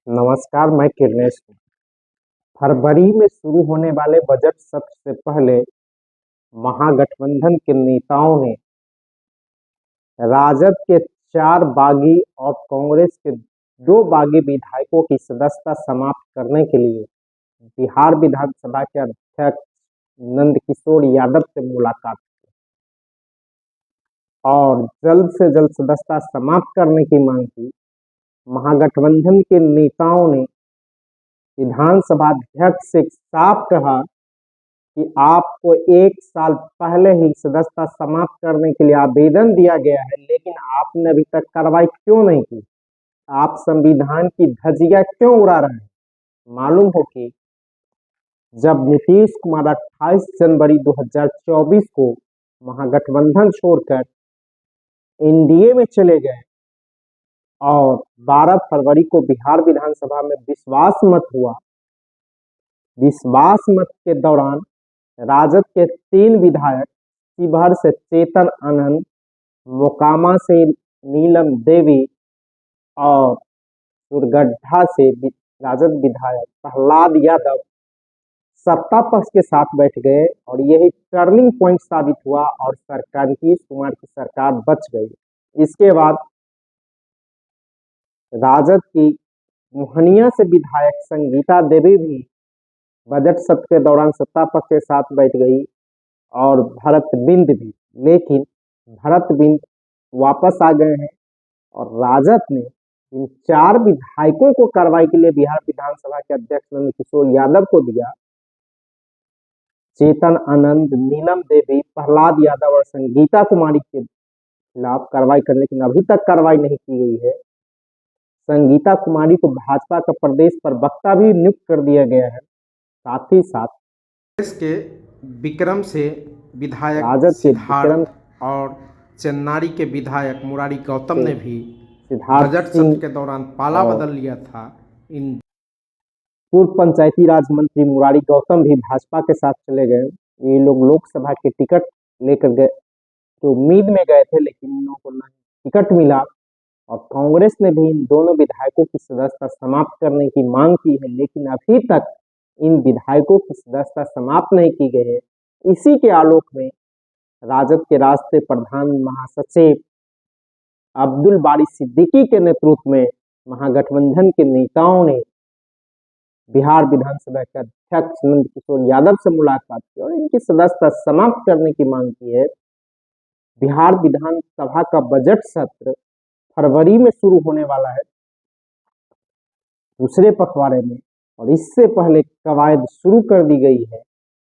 नमस्कार, मैं किरनेश हूँ। फरवरी में शुरू होने वाले बजट सत्र से पहले महागठबंधन के नेताओं ने राजद के 4 बागी और कांग्रेस के 2 बागी विधायकों की सदस्यता समाप्त करने के लिए बिहार विधानसभा के अध्यक्ष नंदकिशोर यादव से मुलाकात की और जल्द से जल्द सदस्यता समाप्त करने की मांग की। महागठबंधन के नेताओं ने विधानसभा अध्यक्ष से साफ कहा कि आपको 1 साल पहले ही सदस्यता समाप्त करने के लिए आवेदन दिया गया है, लेकिन आपने अभी तक कार्रवाई क्यों नहीं की? आप संविधान की धज्जियां क्यों उड़ा रहे हैं? मालूम हो कि जब नीतीश कुमार 28 जनवरी 2024 को महागठबंधन छोड़कर एनडीए में चले गए और 12 फरवरी को बिहार विधानसभा में विश्वास मत हुआ। विश्वास मत के दौरान राजद के 3 विधायक शिवहर से चेतन आनंद, मोकामा से नीलम देवी और सुरगड्ढा से राजद विधायक प्रहलाद यादव सत्ता पक्ष के साथ बैठ गए और यही टर्निंग पॉइंट साबित हुआ और सरकार नीतीश कुमार की सरकार बच गई। इसके बाद राजद की मोहनिया से विधायक संगीता देवी भी बजट सत्र के दौरान सत्ता पक्ष के साथ बैठ गई और भरत बिंद भी, लेकिन भरत बिंद वापस आ गए हैं और राजद ने इन 4 विधायकों को कार्रवाई के लिए बिहार विधानसभा के अध्यक्ष नंदकिशोर यादव को दिया। चेतन आनंद, नीलम देवी, प्रहलाद यादव और संगीता कुमारी के खिलाफ कार्रवाई करने की अभी तक कार्रवाई नहीं की गई है। संगीता कुमारी को भाजपा का प्रदेश प्रवक्ता भी नियुक्त कर दिया गया है। साथ ही साथ कांग्रेस के विक्रम से विधायक राजद के सिद्धार्थ और चेन्नारी के विधायक मुरारी गौतम ने भी बजट सत्र के दौरान पाला बदल लिया था। इन पूर्व पंचायती राज मंत्री मुरारी गौतम भी भाजपा के साथ चले गए। ये लोग लोकसभा के टिकट लेकर गए, तो उम्मीद में गए थे, लेकिन इन लोगों को ना टिकट मिला और कांग्रेस ने भी इन दोनों विधायकों की सदस्यता समाप्त करने की मांग की है, लेकिन अभी तक इन विधायकों की सदस्यता समाप्त नहीं की गई है। इसी के आलोक में राजद के राष्ट्रीय प्रधान महासचिव अब्दुल बारी सिद्दीकी के नेतृत्व में महागठबंधन के नेताओं ने बिहार विधानसभा के अध्यक्ष नंदकिशोर यादव से मुलाकात की और इनकी सदस्यता समाप्त करने की मांग की है। बिहार विधानसभा का बजट सत्र फरवरी में शुरू होने वाला है, दूसरे पखवाड़े में, और इससे पहले कवायद शुरू कर दी गई है।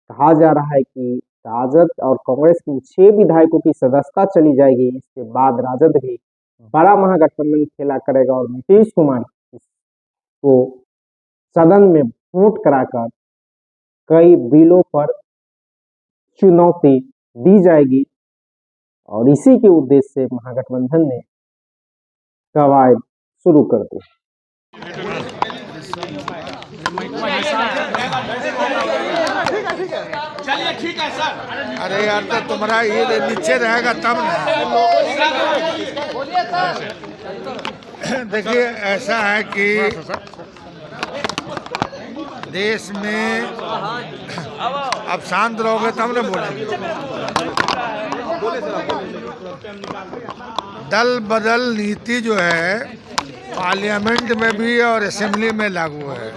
कहा जा रहा है कि राजद और कांग्रेस की 6 विधायकों की सदस्यता चली जाएगी। इसके बाद राजद भी बड़ा महागठबंधन खेला करेगा और नीतीश कुमार को सदन में वोट कराकर कई बिलों पर चुनौती दी जाएगी और इसी के उद्देश्य से महागठबंधन ने कवायद शुरू कर दी। चलिए ठीक है सर। अरे यार, तो तुम्हारा ये नीचे रहेगा तब ना। देखिए, ऐसा है कि देश में अब शांत रहोगे तब ना बोलेंगे। दल बदल नीति जो है पार्लियामेंट में भी और असेंबली में लागू है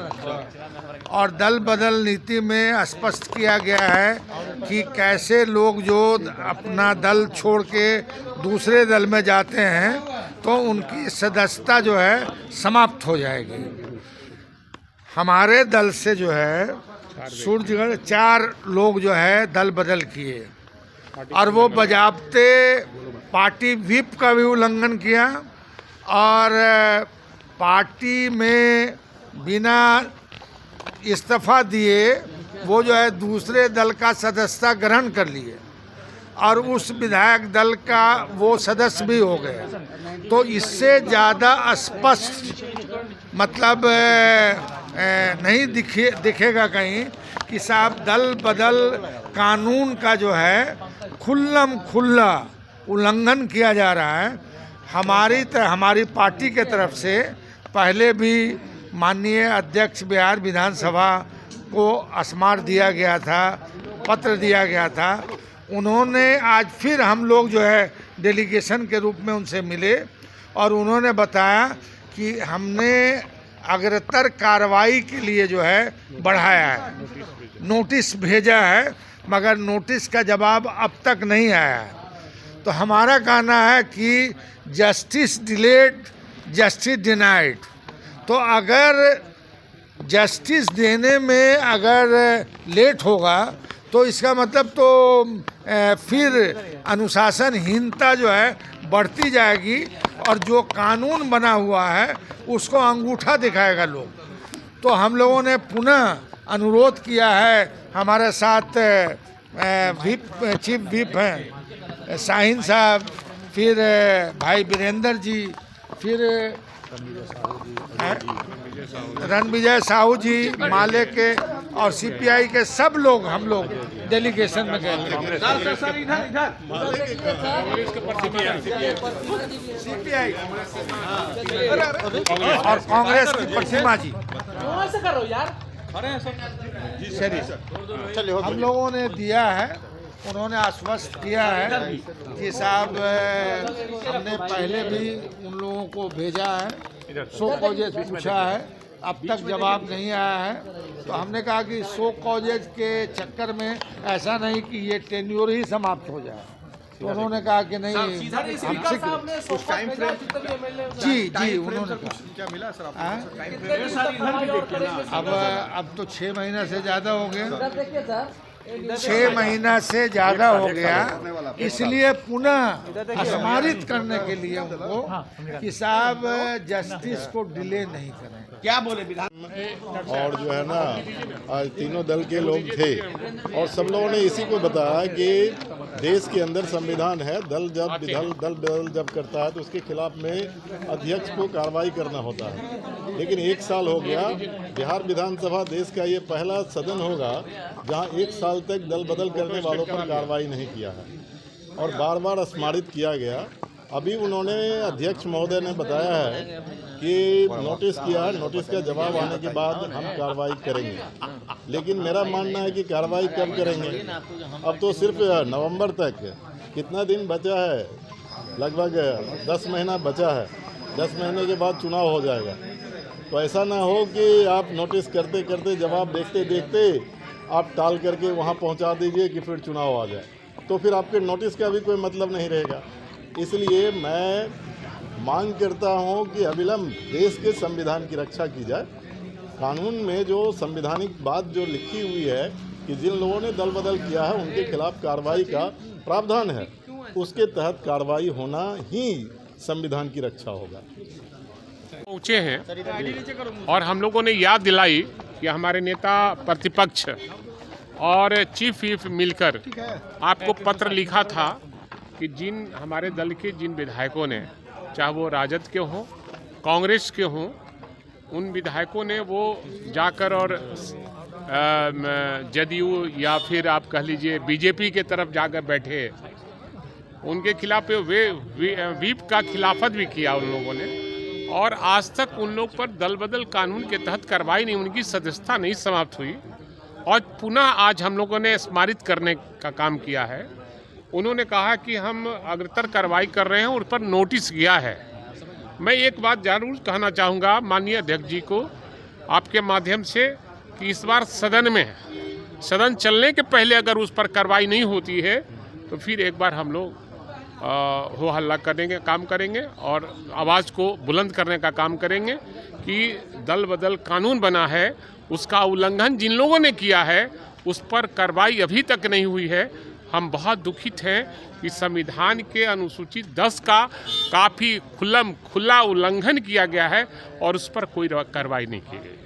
और दल बदल नीति में स्पष्ट किया गया है कि कैसे लोग जो अपना दल छोड़ के दूसरे दल में जाते हैं तो उनकी सदस्यता जो है समाप्त हो जाएगी। हमारे दल से जो है सूर्यगढ़ 4 लोग जो है दल बदल किए और वो बजाबते पार्टी व्हिप का भी उल्लंघन किया और पार्टी में बिना इस्तीफा दिए वो जो है दूसरे दल का सदस्यता ग्रहण कर लिए और उस विधायक दल का वो सदस्य भी हो गए। तो इससे ज़्यादा स्पष्ट मतलब नहीं दिखेगा कहीं कि साहब दल बदल कानून का जो है खुल्लम खुल्ला उल्लंघन किया जा रहा है। हमारी पार्टी के तरफ से पहले भी माननीय अध्यक्ष बिहार विधानसभा को स्मारक दिया गया था, पत्र दिया गया था। उन्होंने आज फिर हम लोग जो है डेलीगेशन के रूप में उनसे मिले और उन्होंने बताया कि हमने अग्रतर कार्रवाई के लिए जो है बढ़ाया है, नोटिस भेजा है, मगर नोटिस का जवाब अब तक नहीं आया है। तो हमारा कहना है कि जस्टिस डिलेड जस्टिस डिनाइड। तो अगर जस्टिस देने में अगर लेट होगा तो इसका मतलब तो फिर अनुशासनहीनता जो है बढ़ती जाएगी और जो कानून बना हुआ है उसको अंगूठा दिखाएगा लोग। तो हम लोगों ने पुनः अनुरोध किया है, हमारे साथ चीफ व्हिप हैं शाहीन साहब, फिर भाई वीरेंद्र जी, फिर रणविजय साहू जी, माले के और सीपीआई के सब लोग, हम लोग डेलीगेशन में गए थे। सीपीआई और कांग्रेस की प्रतिमा जी, हम लोगों ने दिया है। उन्होंने आश्वस्त किया है कि साहब हमने पहले भी उन लोगों को भेजा है, सो कॉजेज पूछा है, अब तक जवाब नहीं आया है। तो हमने कहा कि सो कॉजेज के चक्कर में ऐसा नहीं कि ये टेन्योर ही समाप्त हो जाए। तो उन्होंने कहा कि नहीं, हमसे जी उन्होंने क्या मिला सर अब तो 6 महीना से ज़्यादा हो गया, 6 महीना से ज़्यादा हो गया, इसलिए पुनः स्मारित करने के लिए उनको कि साहब जस्टिस को डिले नहीं करें। क्या बोले विधान और जो है ना आज तीनों दल के लोग थे और सब लोगों ने इसी को बताया कि देश के अंदर संविधान है, दल बदल जब करता है तो उसके खिलाफ में अध्यक्ष को कार्रवाई करना होता है। लेकिन 1 साल हो गया, बिहार विधानसभा देश का ये पहला सदन होगा जहां 1 साल तक दल बदल करने वालों पर कार्रवाई नहीं किया है और बार बार स्मारित किया गया। अभी उन्होंने अध्यक्ष महोदय ने बताया है कि नोटिस किया है, नोटिस का जवाब आने के बाद हम कार्रवाई करेंगे। लेकिन मेरा मानना है कि कार्रवाई कब करेंगे? अब तो सिर्फ नवंबर तक कितना दिन बचा है, लगभग 10 महीना बचा है। 10 महीने के बाद चुनाव हो जाएगा। तो ऐसा ना हो कि आप नोटिस करते करते जवाब देखते देखते आप टाल करके वहाँ पहुँचा दीजिए कि फिर चुनाव आ जाए, तो फिर आपके नोटिस का भी कोई मतलब नहीं रहेगा। इसलिए मैं मांग करता हूं कि अविलंब देश के संविधान की रक्षा की जाए। कानून में जो संवैधानिक बात जो लिखी हुई है कि जिन लोगों ने दल बदल किया है उनके खिलाफ कार्रवाई का प्रावधान है, उसके तहत कार्रवाई होना ही संविधान की रक्षा होगा। पहुँचे हैं और हम लोगों ने याद दिलाई कि हमारे नेता प्रतिपक्ष और चीफ व्हिप मिलकर आपको पत्र लिखा था कि जिन हमारे दल के जिन विधायकों ने, चाहे वो राजद के हों, कांग्रेस के हों, उन विधायकों ने वो जाकर और जदयू या फिर आप कह लीजिए बीजेपी के तरफ जाकर बैठे, उनके खिलाफ वे व्हिप का खिलाफत भी किया उन लोगों ने और आज तक उन लोग पर दल बदल कानून के तहत कार्रवाई नहीं, उनकी सदस्यता नहीं समाप्त हुई और पुनः आज हम लोगों ने स्मारित करने का काम किया है। उन्होंने कहा कि हम अग्रतर कार्रवाई कर रहे हैं, उन पर नोटिस गया है। मैं एक बात जरूर कहना चाहूँगा माननीय अध्यक्ष जी को आपके माध्यम से कि इस बार सदन चलने के पहले अगर उस पर कार्रवाई नहीं होती है तो फिर एक बार हम लोग हो हल्ला करेंगे, काम करेंगे और आवाज़ को बुलंद करने का काम करेंगे कि दल बदल कानून बना है, उसका उल्लंघन जिन लोगों ने किया है उस पर कार्रवाई अभी तक नहीं हुई है। हम बहुत दुखित हैं कि संविधान के अनुसूचित 10 का काफ़ी खुला उल्लंघन किया गया है और उस पर कोई कार्रवाई नहीं की गई।